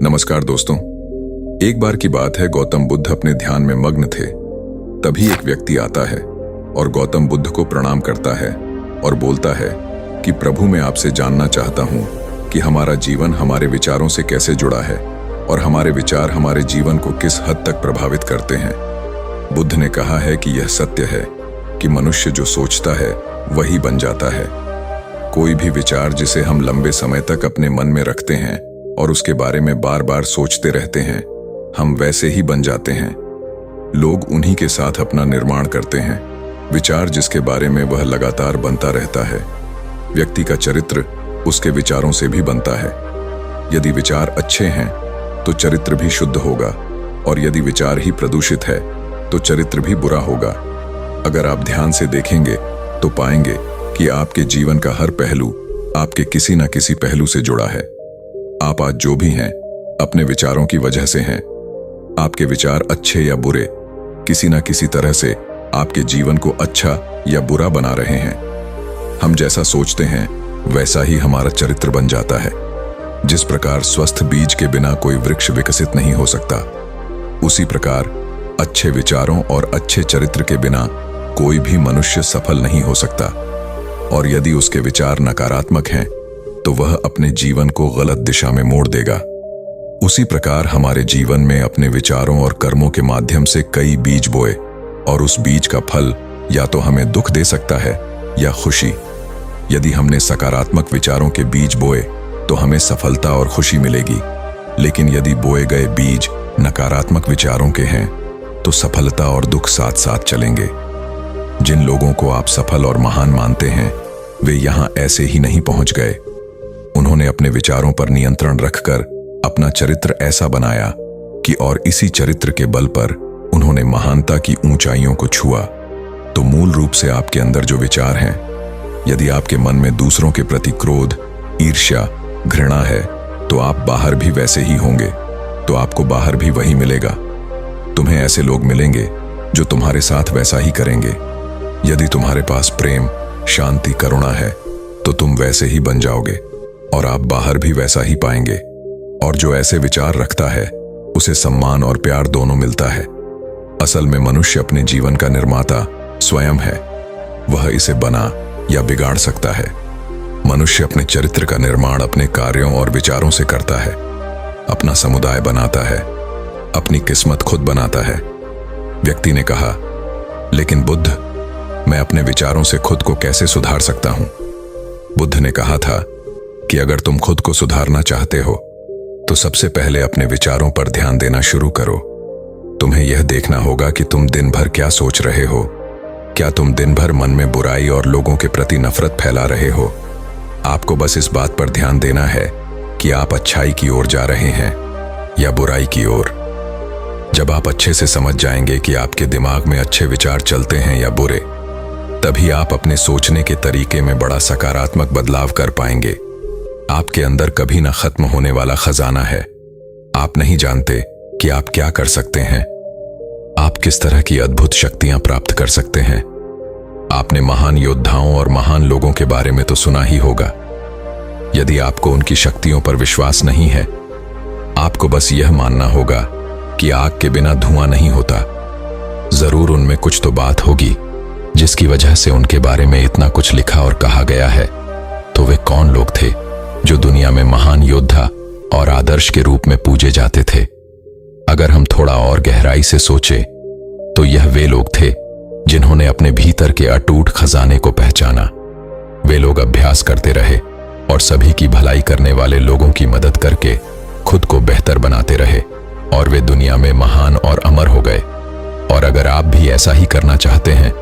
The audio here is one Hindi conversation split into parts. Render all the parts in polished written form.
नमस्कार दोस्तों। एक बार की बात है, गौतम बुद्ध अपने ध्यान में मग्न थे। तभी एक व्यक्ति आता है और गौतम बुद्ध को प्रणाम करता है और बोलता है कि प्रभु, मैं आपसे जानना चाहता हूँ कि हमारा जीवन हमारे विचारों से कैसे जुड़ा है और हमारे विचार हमारे जीवन को किस हद तक प्रभावित करते हैं। बुद्ध ने कहा है कि यह सत्य है कि मनुष्य जो सोचता है वही बन जाता है। कोई भी विचार जिसे हम लंबे समय तक अपने मन में रखते हैं और उसके बारे में बार बार सोचते रहते हैं, हम वैसे ही बन जाते हैं। लोग उन्हीं के साथ अपना निर्माण करते हैं। विचार जिसके बारे में वह लगातार बनता रहता है। व्यक्ति का चरित्र उसके विचारों से भी बनता है। यदि विचार अच्छे हैं तो चरित्र भी शुद्ध होगा, और यदि विचार ही प्रदूषित है तो चरित्र भी बुरा होगा। अगर आप ध्यान से देखेंगे तो पाएंगे कि आपके जीवन का हर पहलू आपके किसी न किसी पहलू से जुड़ा है। आप आज जो भी हैं अपने विचारों की वजह से हैं। आपके विचार अच्छे या बुरे किसी न किसी तरह से आपके जीवन को अच्छा या बुरा बना रहे हैं। हम जैसा सोचते हैं वैसा ही हमारा चरित्र बन जाता है। जिस प्रकार स्वस्थ बीज के बिना कोई वृक्ष विकसित नहीं हो सकता, उसी प्रकार अच्छे विचारों और अच्छे चरित्र के बिना कोई भी मनुष्य सफल नहीं हो सकता। और यदि उसके विचार नकारात्मक हैं तो वह अपने जीवन को गलत दिशा में मोड़ देगा। उसी प्रकार हमारे जीवन में अपने विचारों और कर्मों के माध्यम से कई बीज बोए, और उस बीज का फल या तो हमें दुख दे सकता है या खुशी। यदि हमने सकारात्मक विचारों के बीज बोए तो हमें सफलता और खुशी मिलेगी, लेकिन यदि बोए गए बीज नकारात्मक विचारों के हैं तो सफलता और दुख साथ साथ चलेंगे। जिन लोगों को आप सफल और महान मानते हैं वे यहां ऐसे ही नहीं पहुंच गए। उन्होंने अपने विचारों पर नियंत्रण रखकर अपना चरित्र ऐसा बनाया कि और इसी चरित्र के बल पर उन्होंने महानता की ऊंचाइयों को छुआ। तो मूल रूप से आपके अंदर जो विचार हैं, यदि आपके मन में दूसरों के प्रति क्रोध, ईर्ष्या, घृणा है तो आप बाहर भी वैसे ही होंगे, तो आपको बाहर भी वही मिलेगा। तुम्हें ऐसे लोग मिलेंगे जो तुम्हारे साथ वैसा ही करेंगे। यदि तुम्हारे पास प्रेम, शांति, करुणा है तो तुम वैसे ही बन जाओगे और आप बाहर भी वैसा ही पाएंगे। और जो ऐसे विचार रखता है उसे सम्मान और प्यार दोनों मिलता है। असल में मनुष्य अपने जीवन का निर्माता स्वयं है। वह इसे बना या बिगाड़ सकता है। मनुष्य अपने चरित्र का निर्माण अपने कार्यों और विचारों से करता है। अपना समुदाय बनाता है, अपनी किस्मत खुद बनाता है। व्यक्ति ने कहा, लेकिन बुद्ध, मैं अपने विचारों से खुद को कैसे सुधार सकता हूं? बुद्ध ने कहा था कि अगर तुम खुद को सुधारना चाहते हो तो सबसे पहले अपने विचारों पर ध्यान देना शुरू करो। तुम्हें यह देखना होगा कि तुम दिन भर क्या सोच रहे हो। क्या तुम दिन भर मन में बुराई और लोगों के प्रति नफरत फैला रहे हो? आपको बस इस बात पर ध्यान देना है कि आप अच्छाई की ओर जा रहे हैं या बुराई की ओर। जब आप अच्छे से समझ जाएंगे कि आपके दिमाग में अच्छे विचार चलते हैं या बुरे, तभी आप अपने सोचने के तरीके में बड़ा सकारात्मक बदलाव कर पाएंगे। आपके अंदर कभी ना खत्म होने वाला खजाना है। आप नहीं जानते कि आप क्या कर सकते हैं। आप किस तरह की अद्भुत शक्तियां प्राप्त कर सकते हैं। आपने महान योद्धाओं और महान लोगों के बारे में तो सुना ही होगा। यदि आपको उनकी शक्तियों पर विश्वास नहीं है, आपको बस यह मानना होगा कि आग के बिना धुआं नहीं होता। जरूर उनमें कुछ तो बात होगी जिसकी वजह से उनके बारे में इतना कुछ लिखा और कहा गया है। तो वे कौन लोग थे जो दुनिया में महान योद्धा और आदर्श के रूप में पूजे जाते थे? अगर हम थोड़ा और गहराई से सोचे तो यह वे लोग थे जिन्होंने अपने भीतर के अटूट खजाने को पहचाना। वे लोग अभ्यास करते रहे और सभी की भलाई करने वाले लोगों की मदद करके खुद को बेहतर बनाते रहे, और वे दुनिया में महान और अमर हो गए। और अगर आप भी ऐसा ही करना चाहते हैं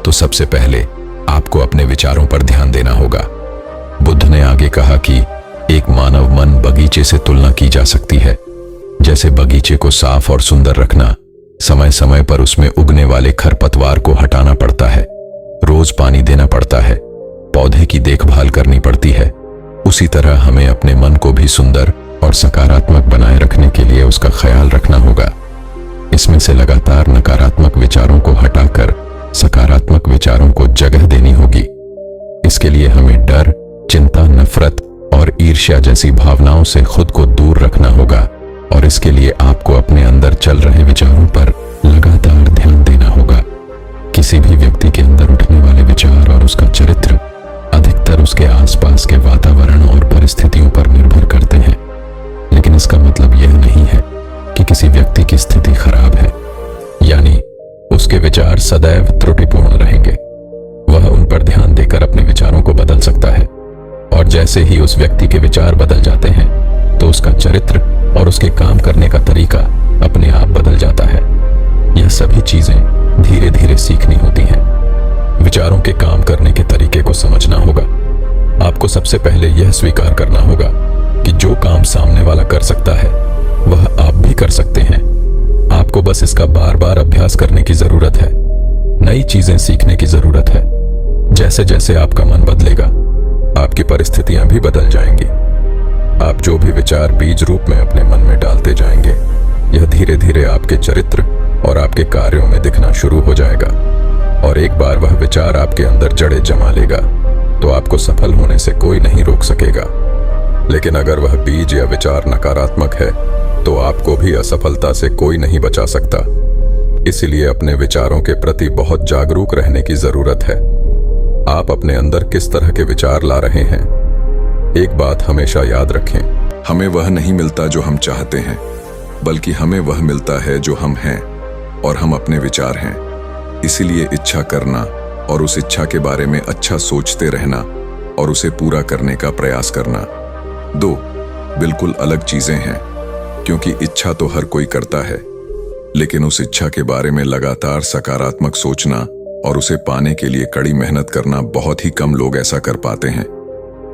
तो सबसे पहले आपको अपने विचारों पर ध्यान देना होगा। बुद्ध ने आगे कहा कि एक मानव मन बगीचे से तुलना की जा सकती है। जैसे बगीचे को साफ और सुंदर रखना, समय समय पर उसमें उगने वाले खरपतवार को हटाना पड़ता है, रोज पानी देना पड़ता है, पौधे की देखभाल करनी पड़ती है, उसी तरह हमें अपने मन को भी सुंदर और सकारात्मक बनाए रखने के लिए उसका ख्याल रखना होगा। इसमें से लगातार नकारात्मक विचारों को हटाकर सकारात्मक विचारों को जगह देनी होगी। इसके लिए हमें डर, चिंता, नफरत और ईर्ष्या जैसी भावनाओं से खुद को दूर रखना होगा इसके लिए आपको अपने अंदर चल रहे विचारों पर लगातार ध्यान देना होगा। किसी भी व्यक्ति के अंदर उठने वाले विचार और उसका चरित्र अधिकतर उसके आसपास के वातावरण और परिस्थितियों पर निर्भर करते हैं। लेकिन इसका मतलब यह नहीं है कि किसी व्यक्ति की स्थिति खराब है, यानी उसके विचार सदैव त्रुटिपूर्ण रहेंगे। वह उन पर ध्यान देकर अपने विचारों को बदल सकता है, और जैसे ही उस व्यक्ति के विचार बदल जाते हैं तो उसका चरित्र और उसके काम करने का तरीका अपने आप बदल जाता है। यह सभी चीजें धीरे धीरे सीखनी होती हैं। विचारों के काम करने के तरीके को समझना होगा। आपको सबसे पहले यह स्वीकार करना होगा कि जो काम सामने वाला कर सकता है वह आप भी कर सकते हैं। आपको बस इसका बार बार अभ्यास करने की जरूरत है। नई चीजें सीखने की जरूरत है। जैसे जैसे आपका मन बदलेगा, आपकी परिस्थितियां भी बदल जाएंगी। आप जो भी विचार बीज रूप में अपने मन में डालते जाएंगे, यह धीरे धीरे आपके चरित्र और आपके कार्यों में दिखना शुरू हो जाएगा। और एक बार वह विचार आपके अंदर जड़ें जमा लेगा तो आपको सफल होने से कोई नहीं रोक सकेगा। लेकिन अगर वह बीज या विचार नकारात्मक है तो आपको भी असफलता से कोई नहीं बचा सकता। इसलिए अपने विचारों के प्रति बहुत जागरूक रहने की जरूरत है। आप अपने अंदर किस तरह के विचार ला रहे हैं? एक बात हमेशा याद रखें, हमें वह नहीं मिलता जो हम चाहते हैं, बल्कि हमें वह मिलता है जो हम हैं, और हम अपने विचार हैं। इसीलिए इच्छा करना और उस इच्छा के बारे में अच्छा सोचते रहना और उसे पूरा करने का प्रयास करना दो बिल्कुल अलग चीजें हैं। क्योंकि इच्छा तो हर कोई करता है, लेकिन उस इच्छा के बारे में लगातार सकारात्मक सोचना और उसे पाने के लिए कड़ी मेहनत करना बहुत ही कम लोग ऐसा कर पाते हैं।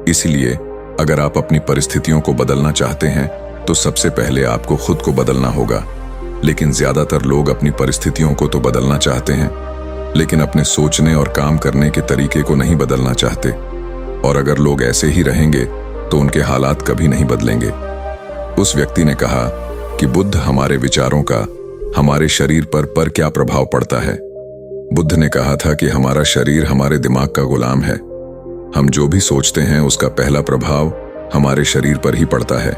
इसलिए अगर आप अपनी परिस्थितियों को बदलना चाहते हैं तो सबसे पहले आपको खुद को बदलना होगा। लेकिन ज्यादातर लोग अपनी परिस्थितियों को तो बदलना चाहते हैं, लेकिन अपने सोचने और काम करने के तरीके को नहीं बदलना चाहते। और अगर लोग ऐसे ही रहेंगे तो उनके हालात कभी नहीं बदलेंगे। उस व्यक्ति ने कहा कि बुद्ध, हमारे विचारों का हमारे शरीर पर क्या प्रभाव पड़ता है? बुद्ध ने कहा था कि हमारा शरीर हमारे दिमाग का गुलाम है। हम जो भी सोचते हैं उसका पहला प्रभाव हमारे शरीर पर ही पड़ता है।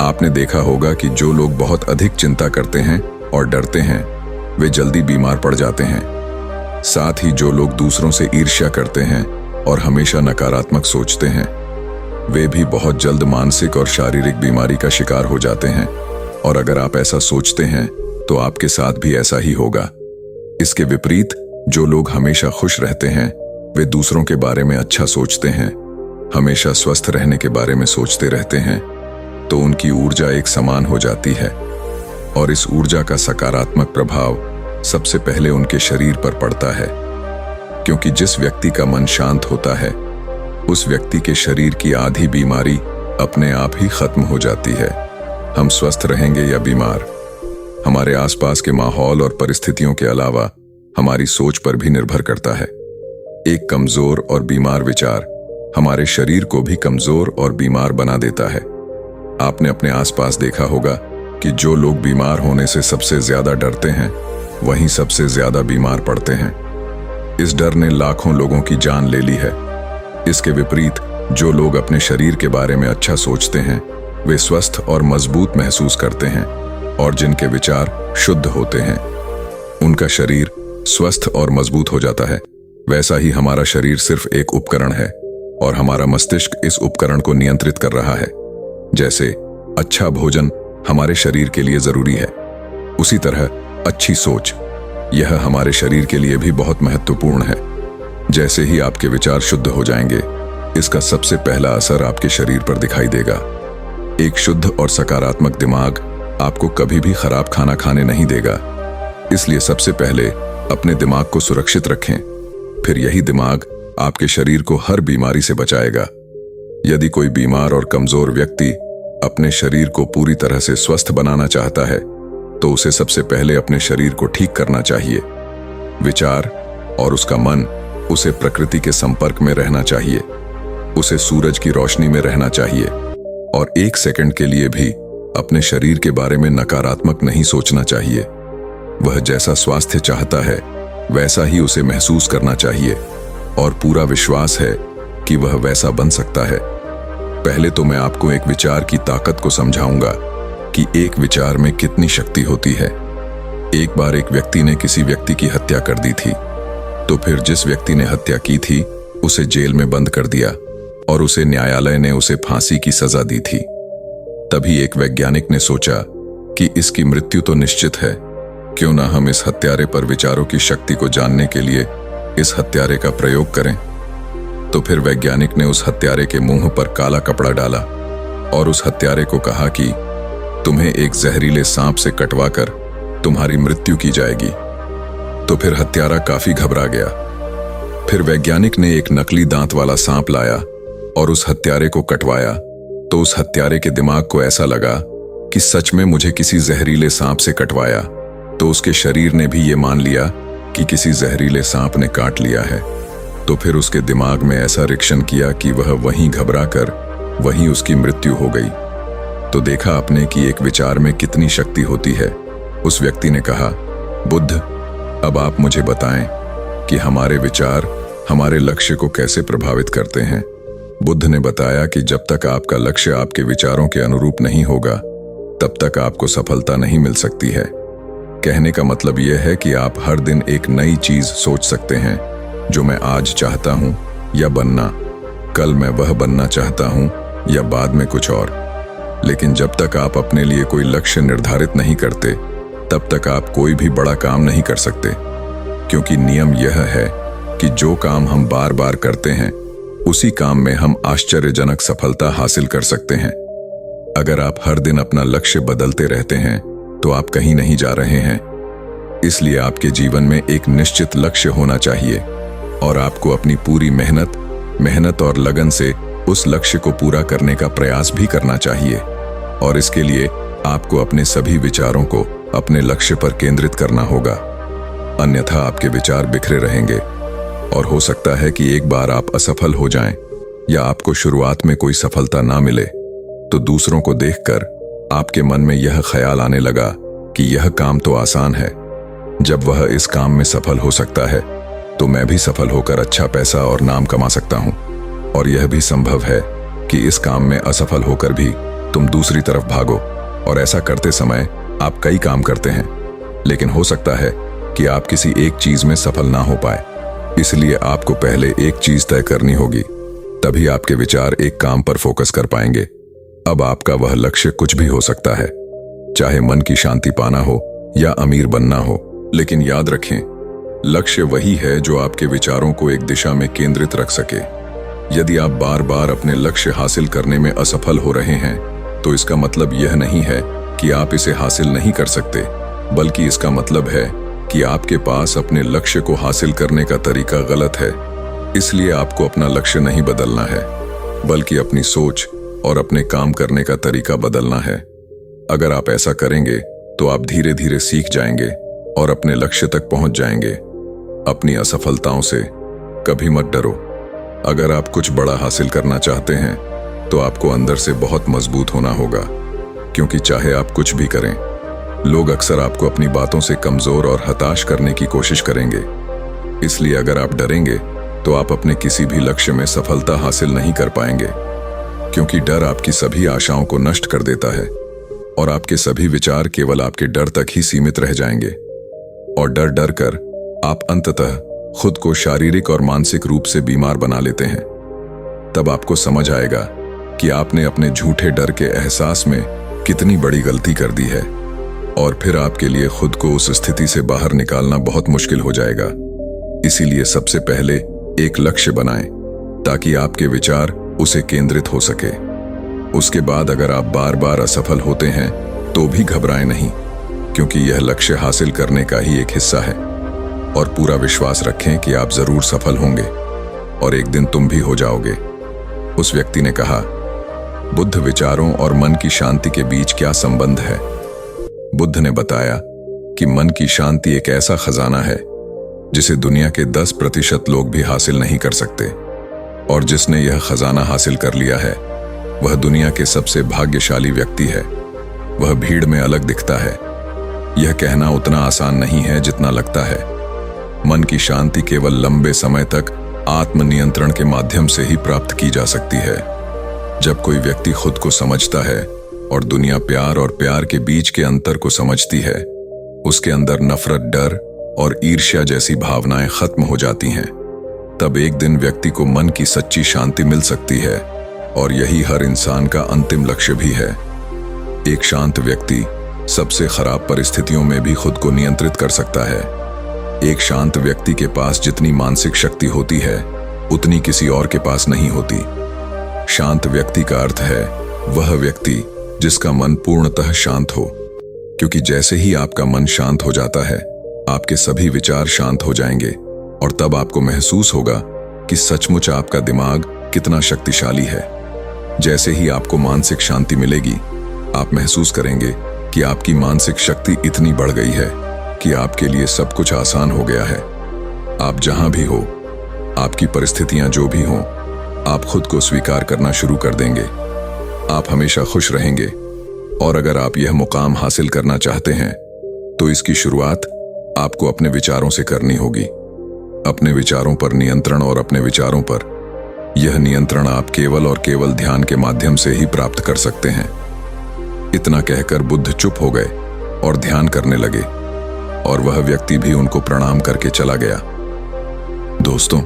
आपने देखा होगा कि जो लोग बहुत अधिक चिंता करते हैं और डरते हैं वे जल्दी बीमार पड़ जाते हैं। साथ ही जो लोग दूसरों से ईर्ष्या करते हैं और हमेशा नकारात्मक सोचते हैं वे भी बहुत जल्द मानसिक और शारीरिक बीमारी का शिकार हो जाते हैं। और अगर आप ऐसा सोचते हैं तो आपके साथ भी ऐसा ही होगा। इसके विपरीत जो लोग हमेशा खुश रहते हैं वे दूसरों के बारे में अच्छा सोचते हैं, हमेशा स्वस्थ रहने के बारे में सोचते रहते हैं, तो उनकी ऊर्जा एक समान हो जाती है। और इस ऊर्जा का सकारात्मक प्रभाव सबसे पहले उनके शरीर पर पड़ता है। क्योंकि जिस व्यक्ति का मन शांत होता है उस व्यक्ति के शरीर की आधी बीमारी अपने आप ही खत्म हो जाती है। हम स्वस्थ रहेंगे या बीमार, हमारे आसपास के माहौल और परिस्थितियों के अलावा हमारी सोच पर भी निर्भर करता है। एक कमजोर और बीमार विचार हमारे शरीर को भी कमजोर और बीमार बना देता है। आपने अपने आसपास देखा होगा कि जो लोग बीमार होने से सबसे ज्यादा डरते हैं वहीं सबसे ज्यादा बीमार पड़ते हैं। इस डर ने लाखों लोगों की जान ले ली है। इसके विपरीत जो लोग अपने शरीर के बारे में अच्छा सोचते हैं वे स्वस्थ और मजबूत महसूस करते हैं, और जिनके विचार शुद्ध होते हैं उनका शरीर स्वस्थ और मजबूत हो जाता है। वैसा ही हमारा शरीर सिर्फ एक उपकरण है और हमारा मस्तिष्क इस उपकरण को नियंत्रित कर रहा है। जैसे अच्छा भोजन हमारे शरीर के लिए जरूरी है, उसी तरह अच्छी सोच यह हमारे शरीर के लिए भी बहुत महत्वपूर्ण है। जैसे ही आपके विचार शुद्ध हो जाएंगे इसका सबसे पहला असर आपके शरीर पर दिखाई देगा। एक शुद्ध और सकारात्मक दिमाग आपको कभी भी खराब खाना खाने नहीं देगा। इसलिए सबसे पहले अपने दिमाग को सुरक्षित रखें, फिर यही दिमाग आपके शरीर को हर बीमारी से बचाएगा। यदि कोई बीमार और कमजोर व्यक्ति अपने शरीर को पूरी तरह से स्वस्थ बनाना चाहता है तो उसे सबसे पहले अपने शरीर को ठीक करना चाहिए। विचार और उसका मन उसे प्रकृति के संपर्क में रहना चाहिए, उसे सूरज की रोशनी में रहना चाहिए, और एक सेकंड के लिए भी अपने शरीर के बारे में नकारात्मक नहीं सोचना चाहिए। वह जैसा स्वास्थ्य चाहता है वैसा ही उसे महसूस करना चाहिए, और पूरा विश्वास है कि वह वैसा बन सकता है। पहले तो मैं आपको एक विचार की ताकत को समझाऊंगा। कि एक विचार में कितनी शक्ति होती है। एक बार एक व्यक्ति ने किसी व्यक्ति की हत्या कर दी थी, तो फिर जिस व्यक्ति ने हत्या की थी उसे जेल में बंद कर दिया और उसे न्यायालय ने उसे फांसी की सजा दी थी। तभी एक वैज्ञानिक ने सोचा कि इसकी मृत्यु तो निश्चित है, क्यों ना हम इस हत्यारे पर विचारों की शक्ति को जानने के लिए इस हत्यारे का प्रयोग करें। तो फिर वैज्ञानिक ने उस हत्यारे के मुंह पर काला कपड़ा डाला और उस हत्यारे को कहा कि तुम्हें एक जहरीले सांप से कटवाकर तुम्हारी मृत्यु की जाएगी। तो फिर हत्यारा काफी घबरा गया। फिर वैज्ञानिक ने एक नकली दांत वाला सांप लाया और उस हत्यारे को कटवाया, तो उस हत्यारे के दिमाग को ऐसा लगा कि सच में मुझे किसी जहरीले सांप से कटवाया। तो उसके शरीर ने भी ये मान लिया कि किसी जहरीले सांप ने काट लिया है। तो फिर उसके दिमाग में ऐसा रिएक्शन किया कि वह वहीं घबरा कर वहीं उसकी मृत्यु हो गई। तो देखा आपने कि एक विचार में कितनी शक्ति होती है। उस व्यक्ति ने कहा, बुद्ध, अब आप मुझे बताएं कि हमारे विचार हमारे लक्ष्य को कैसे प्रभावित करते हैं। बुद्ध ने बताया कि जब तक आपका लक्ष्य आपके विचारों के अनुरूप नहीं होगा, तब तक आपको सफलता नहीं मिल सकती है। कहने का मतलब यह है कि आप हर दिन एक नई चीज सोच सकते हैं, जो मैं आज चाहता हूं या बनना, कल मैं वह बनना चाहता हूं या बाद में कुछ और। लेकिन जब तक आप अपने लिए कोई लक्ष्य निर्धारित नहीं करते, तब तक आप कोई भी बड़ा काम नहीं कर सकते, क्योंकि नियम यह है कि जो काम हम बार बार करते हैं उसी काम में हम आश्चर्यजनक सफलता हासिल कर सकते हैं। अगर आप हर दिन अपना लक्ष्य बदलते रहते हैं तो आप कहीं नहीं जा रहे हैं। इसलिए आपके जीवन में एक निश्चित लक्ष्य होना चाहिए और आपको अपनी पूरी मेहनत और लगन से उस लक्ष्य को पूरा करने का प्रयास भी करना चाहिए। और इसके लिए आपको अपने सभी विचारों को अपने लक्ष्य पर केंद्रित करना होगा, अन्यथा आपके विचार बिखरे रहेंगे और हो सकता है कि एक बार आप असफल हो जाएं या आपको शुरुआत में कोई सफलता ना मिले तो दूसरों को देखकर आपके मन में यह ख्याल आने लगा कि यह काम तो आसान है, जब वह इस काम में सफल हो सकता है तो मैं भी सफल होकर अच्छा पैसा और नाम कमा सकता हूं। और यह भी संभव है कि इस काम में असफल होकर भी तुम दूसरी तरफ भागो। और ऐसा करते समय आप कई काम करते हैं, लेकिन हो सकता है कि आप किसी एक चीज में सफल ना हो पाए। इसलिए आपको पहले एक चीज तय करनी होगी, तभी आपके विचार एक काम पर फोकस कर पाएंगे। अब आपका वह लक्ष्य कुछ भी हो सकता है, चाहे मन की शांति पाना हो या अमीर बनना हो। लेकिन याद रखें, लक्ष्य वही है जो आपके विचारों को एक दिशा में केंद्रित रख सके। यदि आप बार बार अपने लक्ष्य हासिल करने में असफल हो रहे हैं, तो इसका मतलब यह नहीं है कि आप इसे हासिल नहीं कर सकते, बल्कि इसका मतलब है कि आपके पास अपने लक्ष्य को हासिल करने का तरीका गलत है। इसलिए आपको अपना लक्ष्य नहीं बदलना है, बल्कि अपनी सोच और अपने काम करने का तरीका बदलना है। अगर आप ऐसा करेंगे तो आप धीरे धीरे सीख जाएंगे और अपने लक्ष्य तक पहुंच जाएंगे। अपनी असफलताओं से कभी मत डरो। अगर आप कुछ बड़ा हासिल करना चाहते हैं तो आपको अंदर से बहुत मजबूत होना होगा, क्योंकि चाहे आप कुछ भी करें, लोग अक्सर आपको अपनी बातों से कमजोर और हताश करने की कोशिश करेंगे। इसलिए अगर आप डरेंगे तो आप अपने किसी भी लक्ष्य में सफलता हासिल नहीं कर पाएंगे, क्योंकि डर आपकी सभी आशाओं को नष्ट कर देता है और आपके सभी विचार केवल आपके डर तक ही सीमित रह जाएंगे। और डर डर कर आप अंततः खुद को शारीरिक और मानसिक रूप से बीमार बना लेते हैं। तब आपको समझ आएगा कि आपने अपने झूठे डर के एहसास में कितनी बड़ी गलती कर दी है, और फिर आपके लिए खुद को उस स्थिति से बाहर निकालना बहुत मुश्किल हो जाएगा। इसीलिए सबसे पहले एक लक्ष्य बनाएं, ताकि आपके विचार उसे केंद्रित हो सके। उसके बाद अगर आप बार बार असफल होते हैं तो भी घबराएं नहीं, क्योंकि यह लक्ष्य हासिल करने का ही एक हिस्सा है। और पूरा विश्वास रखें कि आप जरूर सफल होंगे और एक दिन तुम भी हो जाओगे। उस व्यक्ति ने कहा, बुद्ध, विचारों और मन की शांति के बीच क्या संबंध है? बुद्ध ने बताया कि मन की शांति एक ऐसा खजाना है जिसे दुनिया के 10% लोग भी हासिल नहीं कर सकते, और जिसने यह खजाना हासिल कर लिया है वह दुनिया के सबसे भाग्यशाली व्यक्ति है। वह भीड़ में अलग दिखता है। यह कहना उतना आसान नहीं है जितना लगता है। मन की शांति केवल लंबे समय तक आत्मनियंत्रण के माध्यम से ही प्राप्त की जा सकती है। जब कोई व्यक्ति खुद को समझता है और दुनिया प्यार और प्यार के बीच के अंतर को समझती है, उसके अंदर नफरत, डर और ईर्ष्या जैसी भावनाएं खत्म हो जाती हैं। तब एक दिन व्यक्ति को मन की सच्ची शांति मिल सकती है, और यही हर इंसान का अंतिम लक्ष्य भी है। एक शांत व्यक्ति सबसे खराब परिस्थितियों में भी खुद को नियंत्रित कर सकता है। एक शांत व्यक्ति के पास जितनी मानसिक शक्ति होती है, उतनी किसी और के पास नहीं होती। शांत व्यक्ति का अर्थ है वह व्यक्ति जिसका मन पूर्णतः शांत हो, क्योंकि जैसे ही आपका मन शांत हो जाता है, आपके सभी विचार शांत हो जाएंगे, और तब आपको महसूस होगा कि सचमुच आपका दिमाग कितना शक्तिशाली है। जैसे ही आपको मानसिक शांति मिलेगी, आप महसूस करेंगे कि आपकी मानसिक शक्ति इतनी बढ़ गई है कि आपके लिए सब कुछ आसान हो गया है। आप जहां भी हो, आपकी परिस्थितियां जो भी हों, आप खुद को स्वीकार करना शुरू कर देंगे। आप हमेशा खुश रहेंगे। और अगर आप यह मुकाम हासिल करना चाहते हैं, तो इसकी शुरुआत आपको अपने विचारों से करनी होगी। अपने विचारों पर नियंत्रण, और अपने विचारों पर यह नियंत्रण आप केवल और केवल ध्यान के माध्यम से ही प्राप्त कर सकते हैं। इतना कहकर बुद्ध चुप हो गए और ध्यान करने लगे, और वह व्यक्ति भी उनको प्रणाम करके चला गया। दोस्तों,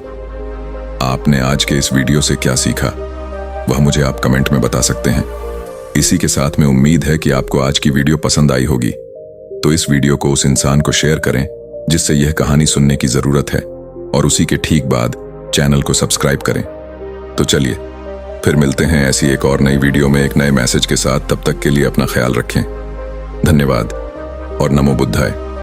आपने आज के इस वीडियो से क्या सीखा, वह मुझे आप कमेंट में बता सकते हैं। इसी के साथ में उम्मीद है कि आपको आज की वीडियो पसंद आई होगी। तो इस वीडियो को उस इंसान को शेयर करें जिससे यह कहानी सुनने की जरूरत है, और उसी के ठीक बाद चैनल को सब्सक्राइब करें। तो चलिए फिर मिलते हैं ऐसी एक और नई वीडियो में एक नए मैसेज के साथ। तब तक के लिए अपना ख्याल रखें। धन्यवाद और नमो बुद्धाय।